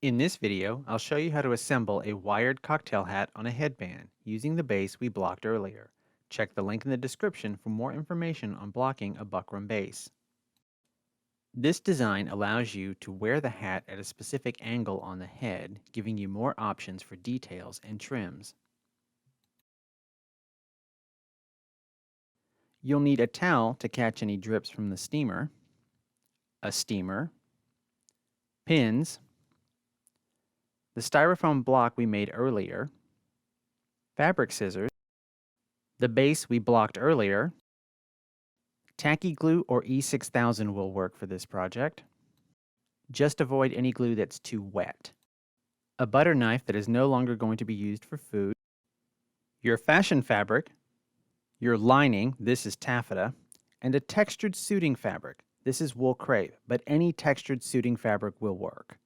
In this video, I'll show you how to assemble a wired cocktail hat on a headband using the base we blocked earlier. Check the link in the description for more information on blocking a buckram base. This design allows you to wear the hat at a specific angle on the head, giving you more options for details and trims. You'll need a towel to catch any drips from the steamer, a steamer, pins, the styrofoam block we made earlier, fabric scissors, the base we blocked earlier. Tacky glue or E6000 will work for this project. Just avoid any glue that's too wet. A butter knife that is no longer going to be used for food. Your fashion fabric. Your lining, this is taffeta. And a textured suiting fabric. This is wool crepe, but any textured suiting fabric will work.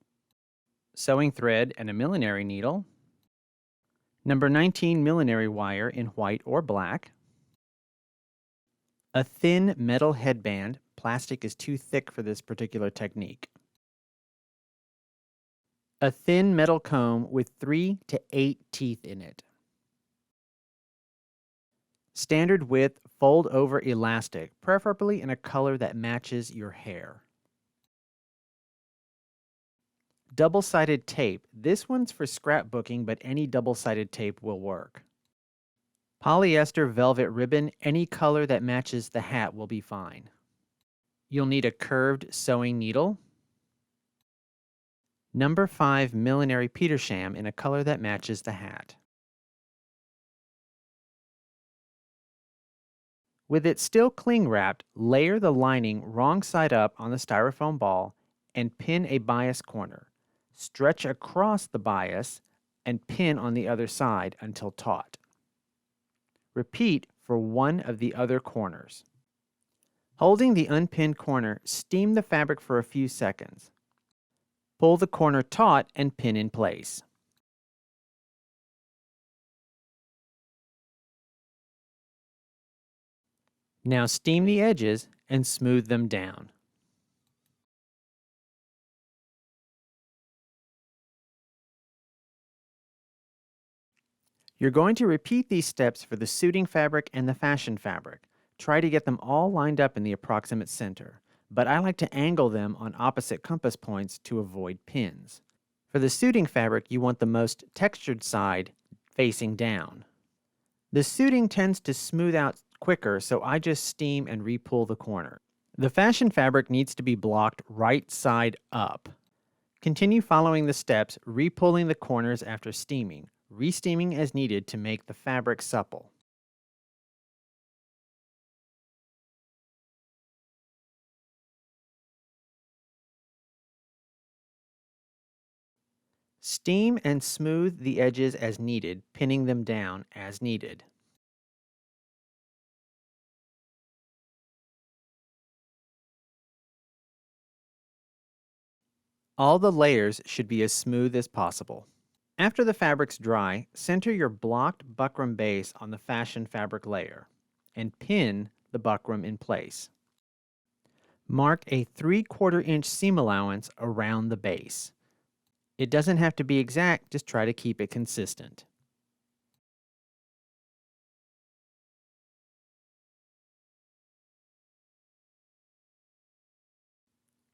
Sewing thread and a millinery needle. Number 19 millinery wire in white or black. A thin metal headband. Plastic is too thick for this particular technique. A thin metal comb with 3 to 8 teeth in it. Standard width fold over elastic, preferably in a color that matches your hair. Double-sided tape. This one's for scrapbooking, but any double-sided tape will work. Polyester velvet ribbon, any color that matches the hat will be fine. You'll need a curved sewing needle. Number 5 millinery petersham in a color that matches the hat. With it still cling wrapped, layer the lining wrong side up on the styrofoam ball and pin a bias corner. Stretch across the bias and pin on the other side until taut. Repeat for one of the other corners. Holding the unpinned corner, steam the fabric for a few seconds. Pull the corner taut and pin in place. Now steam the edges and smooth them down. You're going to repeat these steps for the suiting fabric and the fashion fabric. Try to get them all lined up in the approximate center, but I like to angle them on opposite compass points to avoid pins. For the suiting fabric, you want the most textured side facing down. The suiting tends to smooth out quicker, so I just steam and re-pull the corner. The fashion fabric needs to be blocked right side up. Continue following the steps, re-pulling the corners after steaming, re-steaming as needed to make the fabric supple. Steam and smooth the edges as needed, pinning them down as needed. All the layers should be as smooth as possible. After the fabric's dry, center your blocked buckram base on the fashion fabric layer and pin the buckram in place. Mark a 3/4 inch seam allowance around the base. It doesn't have to be exact, just try to keep it consistent.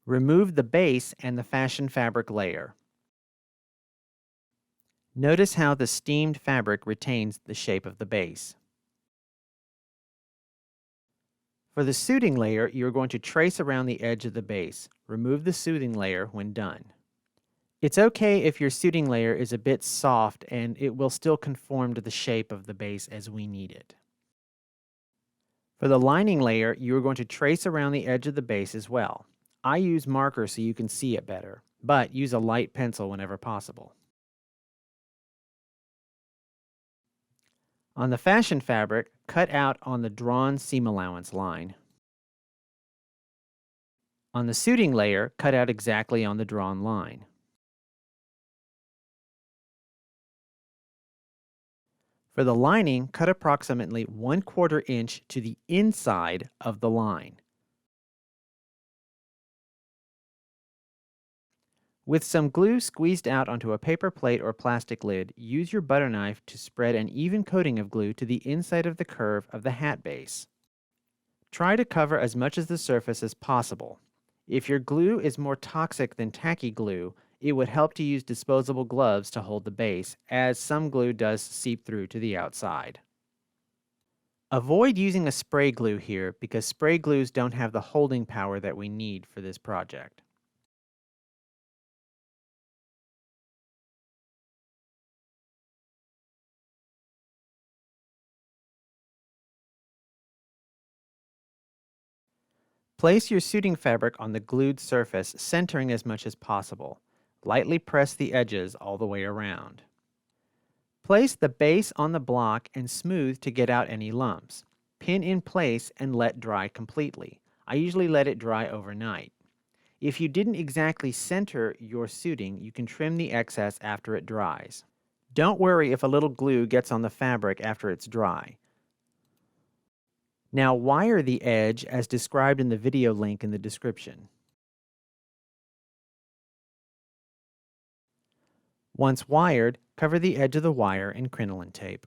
Remove the base and the fashion fabric layer. Notice how the steamed fabric retains the shape of the base. For the suiting layer, you're going to trace around the edge of the base. Remove the suiting layer when done. It's okay if your suiting layer is a bit soft and it will still conform to the shape of the base as we need it. For the lining layer, you're going to trace around the edge of the base as well. I use marker so you can see it better, but use a light pencil whenever possible. On the fashion fabric, cut out on the drawn seam allowance line. On the suiting layer, cut out exactly on the drawn line. For the lining, cut approximately 1/4 inch to the inside of the line. With some glue squeezed out onto a paper plate or plastic lid, use your butter knife to spread an even coating of glue to the inside of the curve of the hat base. Try to cover as much of the surface as possible. If your glue is more toxic than tacky glue, it would help to use disposable gloves to hold the base, as some glue does seep through to the outside. Avoid using a spray glue here because spray glues don't have the holding power that we need for this project. Place your suiting fabric on the glued surface, centering as much as possible. Lightly press the edges all the way around. Place the base on the block and smooth to get out any lumps. Pin in place and let dry completely. I usually let it dry overnight. If you didn't exactly center your suiting, you can trim the excess after it dries. Don't worry if a little glue gets on the fabric after it's dry. Now wire the edge as described in the video link in the description. Once wired, cover the edge of the wire in crinoline tape.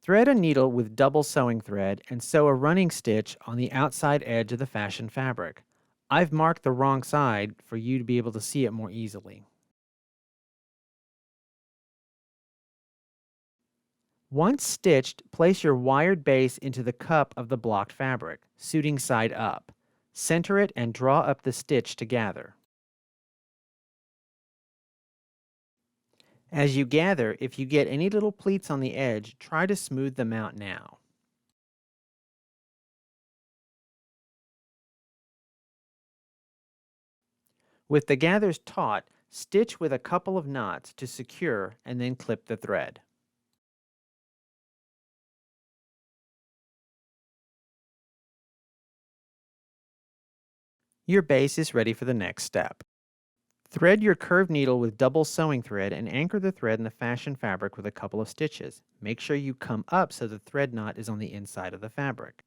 Thread a needle with double sewing thread and sew a running stitch on the outside edge of the fashion fabric. I've marked the wrong side for you to be able to see it more easily. Once stitched, place your wired base into the cup of the blocked fabric, suiting side up. Center it and draw up the stitch to gather. As you gather, if you get any little pleats on the edge, try to smooth them out now. With the gathers taut, stitch with a couple of knots to secure and then clip the thread. Your base is ready for the next step. Thread your curved needle with double sewing thread and anchor the thread in the fashion fabric with a couple of stitches. Make sure you come up so the thread knot is on the inside of the fabric.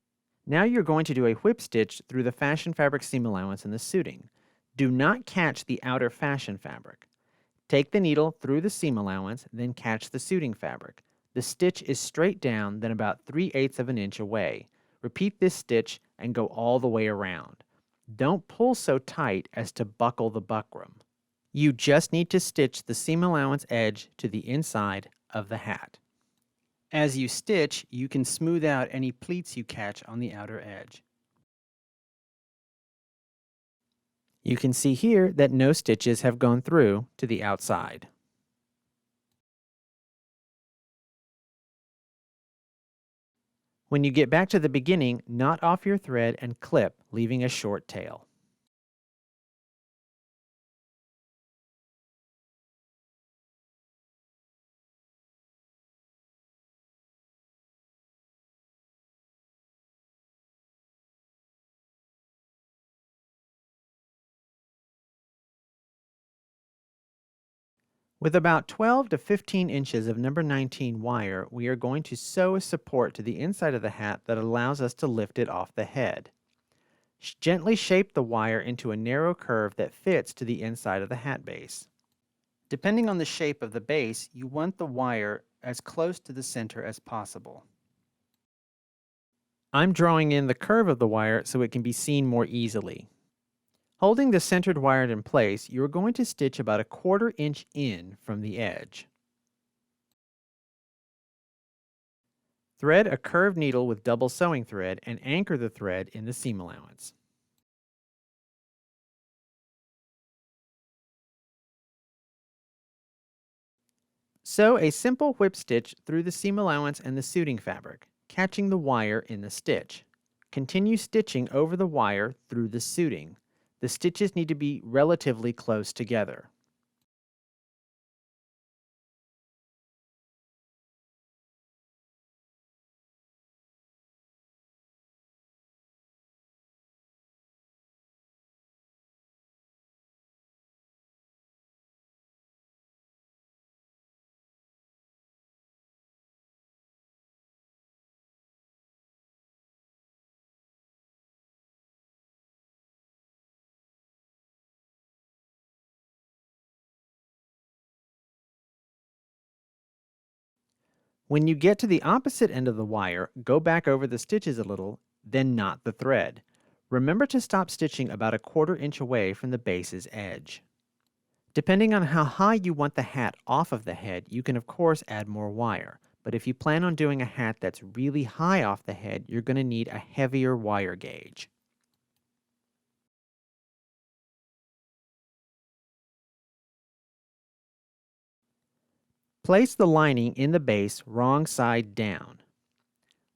Now you're going to do a whip stitch through the fashion fabric seam allowance in the suiting. Do not catch the outer fashion fabric. Take the needle through the seam allowance, then catch the suiting fabric. The stitch is straight down, then about 3/8 of an inch away. Repeat this stitch and go all the way around. Don't pull so tight as to buckle the buckram. You just need to stitch the seam allowance edge to the inside of the hat. As you stitch, you can smooth out any pleats you catch on the outer edge. You can see here that no stitches have gone through to the outside. When you get back to the beginning, knot off your thread and clip, leaving a short tail. With about 12 to 15 inches of number 19 wire, we are going to sew a support to the inside of the hat that allows us to lift it off the head. Gently shape the wire into a narrow curve that fits to the inside of the hat base. Depending on the shape of the base, you want the wire as close to the center as possible. I'm drawing in the curve of the wire so it can be seen more easily. Holding the centered wire in place, you're going to stitch about 1/4 inch in from the edge. Thread a curved needle with double sewing thread and anchor the thread in the seam allowance. Sew a simple whip stitch through the seam allowance and the suiting fabric, catching the wire in the stitch. Continue stitching over the wire through the suiting. The stitches need to be relatively close together. When you get to the opposite end of the wire, go back over the stitches a little, then knot the thread. Remember to stop stitching about 1/4 inch away from the base's edge. Depending on how high you want the hat off of the head, you can of course add more wire. But if you plan on doing a hat that's really high off the head, you're going to need a heavier wire gauge. Place the lining in the base wrong side down.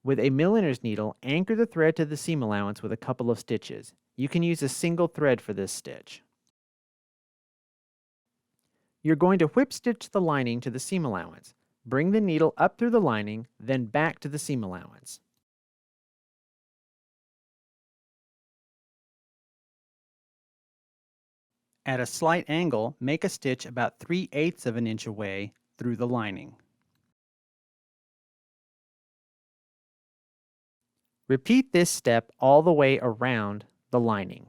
With a milliner's needle, anchor the thread to the seam allowance with a couple of stitches. You can use a single thread for this stitch. You're going to whip stitch the lining to the seam allowance. Bring the needle up through the lining, then back to the seam allowance. At a slight angle, make a stitch about 3/8 of an inch away through the lining. Repeat this step all the way around the lining.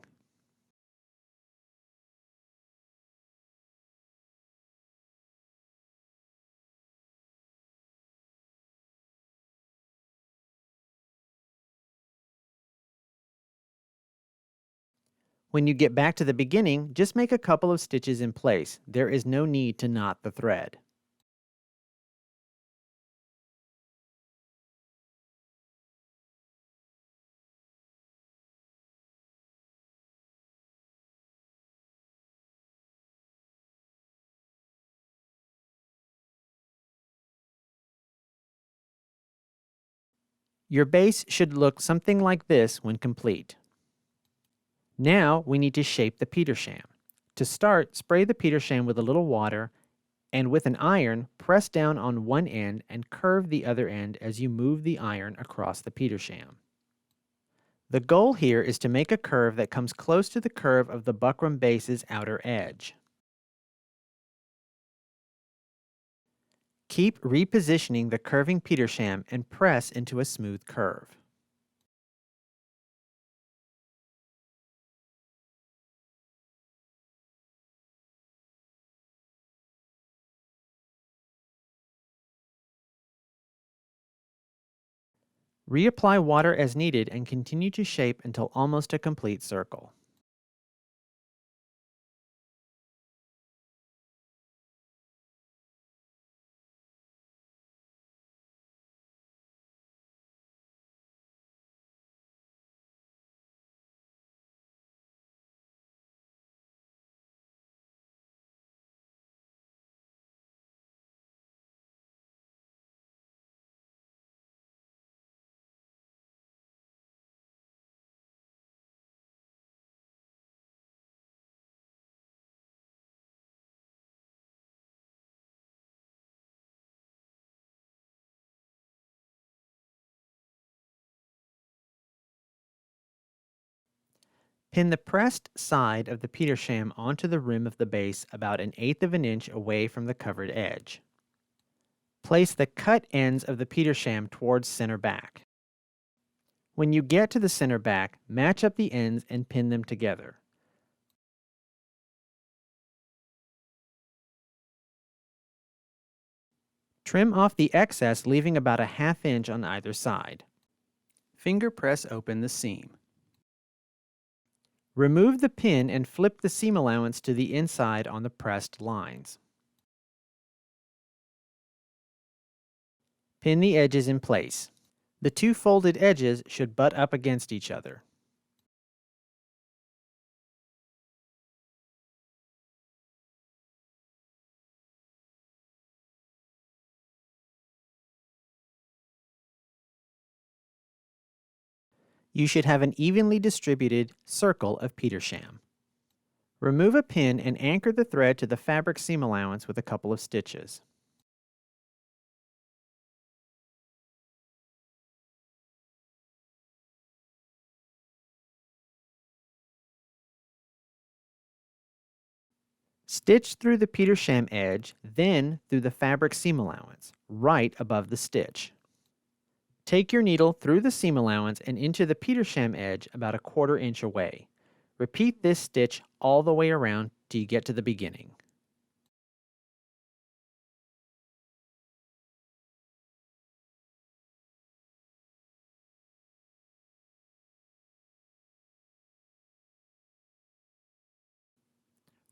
When you get back to the beginning, just make a couple of stitches in place. There is no need to knot the thread. Your base should look something like this when complete. Now we need to shape the petersham. To start, spray the petersham with a little water and with an iron, press down on one end and curve the other end as you move the iron across the petersham. The goal here is to make a curve that comes close to the curve of the buckram base's outer edge. Keep repositioning the curving petersham and press into a smooth curve. Reapply water as needed and continue to shape until almost a complete circle. Pin the pressed side of the petersham onto the rim of the base about 1/8 of an inch away from the covered edge. Place the cut ends of the petersham towards center back. When you get to the center back, match up the ends and pin them together. Trim off the excess, leaving about 1/2 inch on either side. Finger press open the seam. Remove the pin and flip the seam allowance to the inside on the pressed lines. Pin the edges in place. The two folded edges should butt up against each other. You should have an evenly distributed circle of petersham. Remove a pin and anchor the thread to the fabric seam allowance with a couple of stitches. Stitch through the petersham edge, then through the fabric seam allowance, right above the stitch. Take your needle through the seam allowance and into the petersham edge about 1/4 inch away. Repeat this stitch all the way around till you get to the beginning.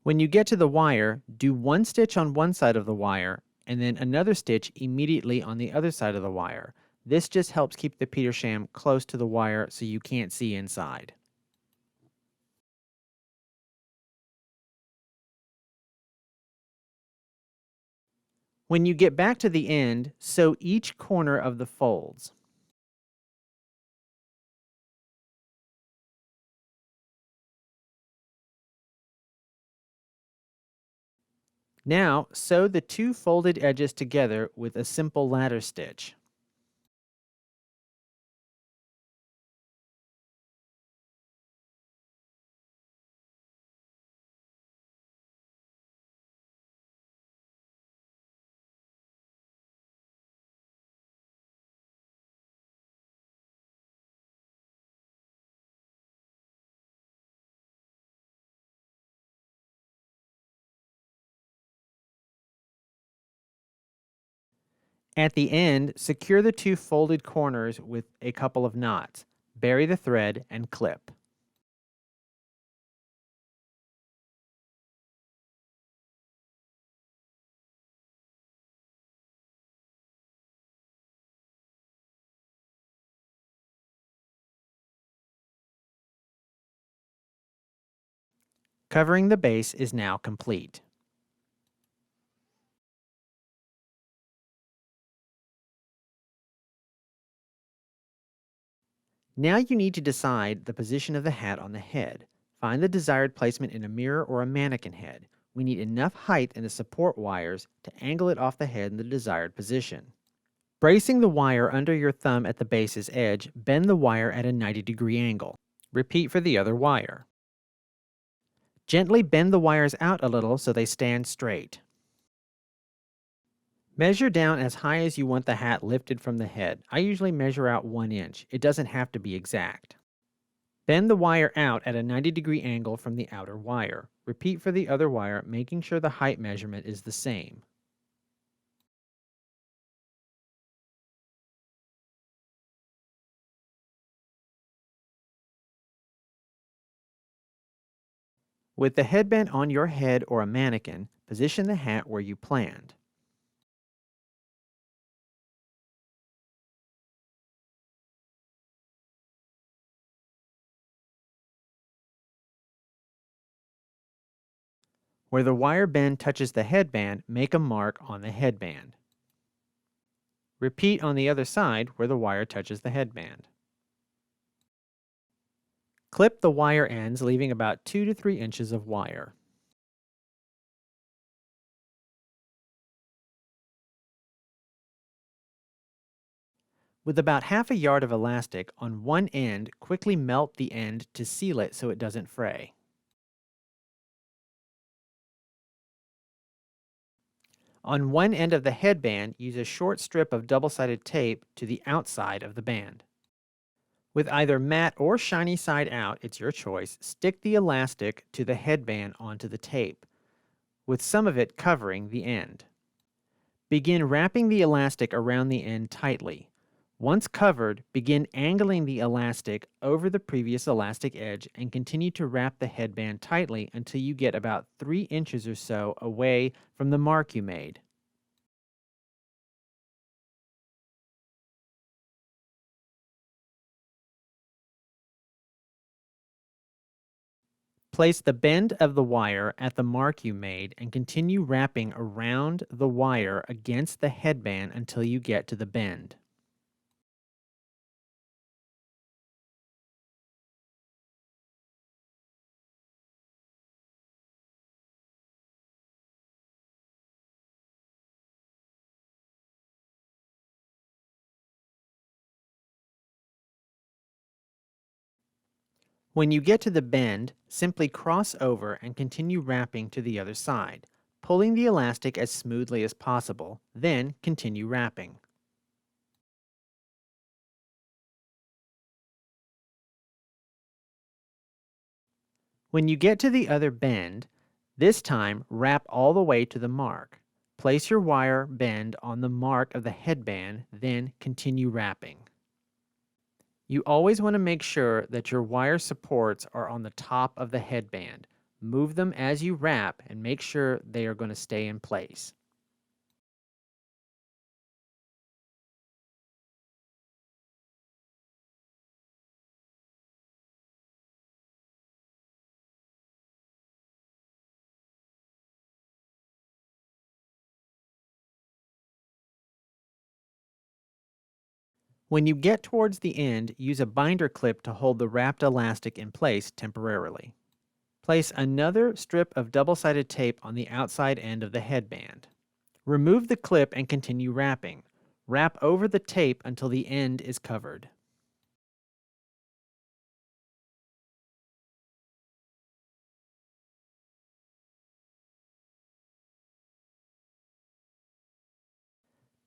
When you get to the wire, do one stitch on one side of the wire and then another stitch immediately on the other side of the wire. This just helps keep the petersham close to the wire so you can't see inside. When you get back to the end, sew each corner of the folds. Now, sew the two folded edges together with a simple ladder stitch. At the end, secure the two folded corners with a couple of knots. Bury the thread and clip. Covering the base is now complete. Now you need to decide the position of the hat on the head. Find the desired placement in a mirror or a mannequin head. We need enough height in the support wires to angle it off the head in the desired position. Bracing the wire under your thumb at the base's edge, bend the wire at a 90-degree angle. Repeat for the other wire. Gently bend the wires out a little so they stand straight. Measure down as high as you want the hat lifted from the head. I usually measure out 1 inch. It doesn't have to be exact. Bend the wire out at a 90-degree angle from the outer wire. Repeat for the other wire, making sure the height measurement is the same. With the headband on your head or a mannequin, position the hat where you planned. Where the wire bend touches the headband, make a mark on the headband. Repeat on the other side where the wire touches the headband. Clip the wire ends, leaving about 2 to 3 inches of wire. With about half a yard of elastic on one end, quickly melt the end to seal it so it doesn't fray. On one end of the headband, use a short strip of double-sided tape to the outside of the band. With either matte or shiny side out, it's your choice, stick the elastic to the headband onto the tape, with some of it covering the end. Begin wrapping the elastic around the end tightly. Once covered, begin angling the elastic over the previous elastic edge and continue to wrap the headband tightly until you get about 3 inches or so away from the mark you made. Place the bend of the wire at the mark you made and continue wrapping around the wire against the headband until you get to the bend. When you get to the bend, simply cross over and continue wrapping to the other side, pulling the elastic as smoothly as possible, then continue wrapping. When you get to the other bend, this time wrap all the way to the mark. Place your wire bend on the mark of the headband, then continue wrapping. You always want to make sure that your wire supports are on the top of the headband. Move them as you wrap and make sure they are going to stay in place. When you get towards the end, use a binder clip to hold the wrapped elastic in place temporarily. Place another strip of double-sided tape on the outside end of the headband. Remove the clip and continue wrapping. Wrap over the tape until the end is covered.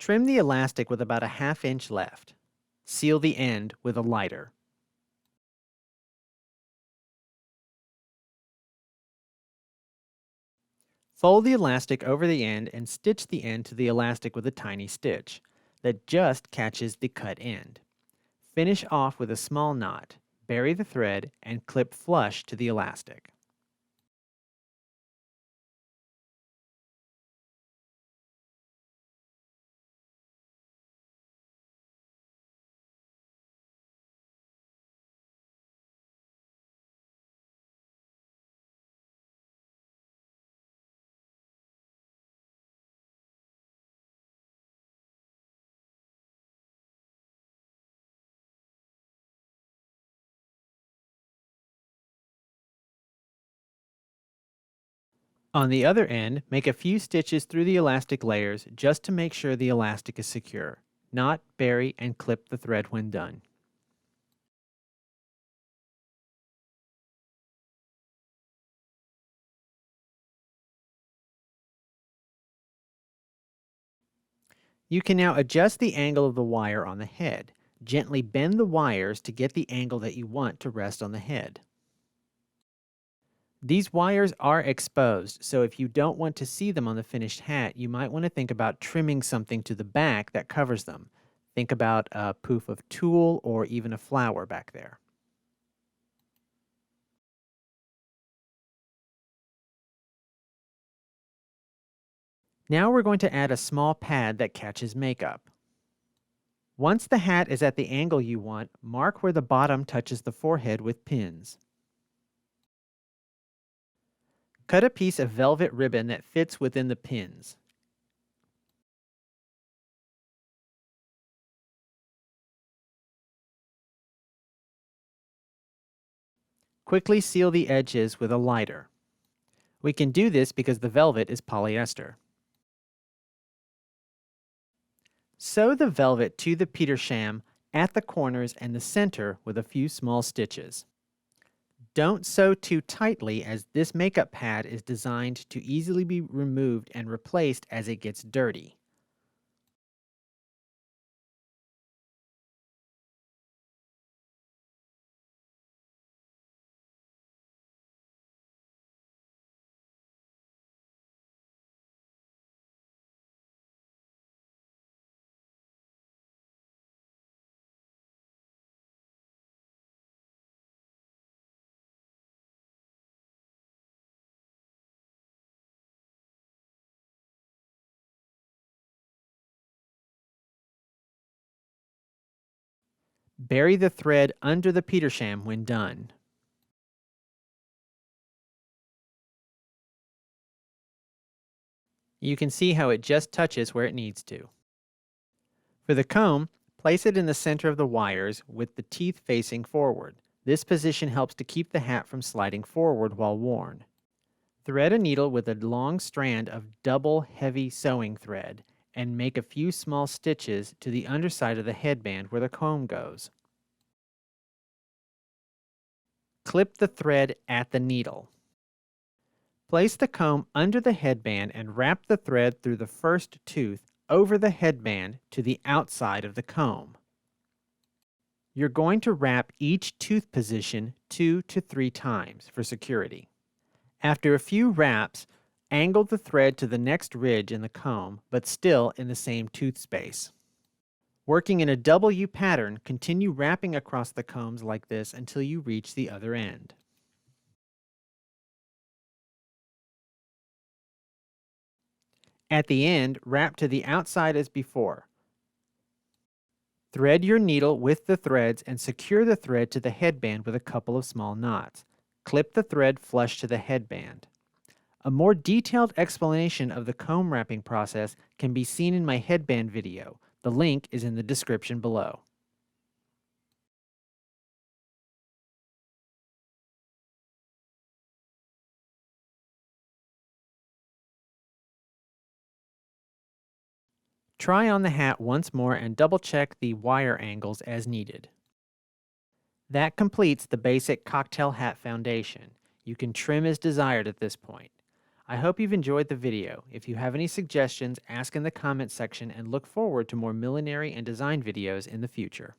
Trim the elastic with about a ½ inch left. Seal the end with a lighter. Fold the elastic over the end and stitch the end to the elastic with a tiny stitch that just catches the cut end. Finish off with a small knot, bury the thread, and clip flush to the elastic. On the other end, make a few stitches through the elastic layers just to make sure the elastic is secure. Knot, bury, and clip the thread when done. You can now adjust the angle of the wire on the head. Gently bend the wires to get the angle that you want to rest on the head. These wires are exposed, so if you don't want to see them on the finished hat, you might want to think about trimming something to the back that covers them. Think about a poof of tulle or even a flower back there. Now we're going to add a small pad that catches makeup. Once the hat is at the angle you want, mark where the bottom touches the forehead with pins. Cut a piece of velvet ribbon that fits within the pins. Quickly seal the edges with a lighter. We can do this because the velvet is polyester. Sew the velvet to the petersham at the corners and the center with a few small stitches. Don't sew too tightly as this makeup pad is designed to easily be removed and replaced as it gets dirty. Bury the thread under the petersham when done. You can see how it just touches where it needs to. For the comb, place it in the center of the wires with the teeth facing forward. This position helps to keep the hat from sliding forward while worn. Thread a needle with a long strand of double heavy sewing thread and make a few small stitches to the underside of the headband where the comb goes. Clip the thread at the needle. Place the comb under the headband and wrap the thread through the first tooth over the headband to the outside of the comb. You're going to wrap each tooth position 2 to 3 times for security. After a few wraps, angle the thread to the next ridge in the comb, but still in the same tooth space. Working in a W pattern, continue wrapping across the combs like this until you reach the other end. At the end, wrap to the outside as before. Thread your needle with the threads and secure the thread to the headband with a couple of small knots. Clip the thread flush to the headband. A more detailed explanation of the comb wrapping process can be seen in my headband video. The link is in the description below. Try on the hat once more and double check the wire angles as needed. That completes the basic cocktail hat foundation. You can trim as desired at this point. I hope you've enjoyed the video. If you have any suggestions, ask in the comments section and look forward to more millinery and design videos in the future.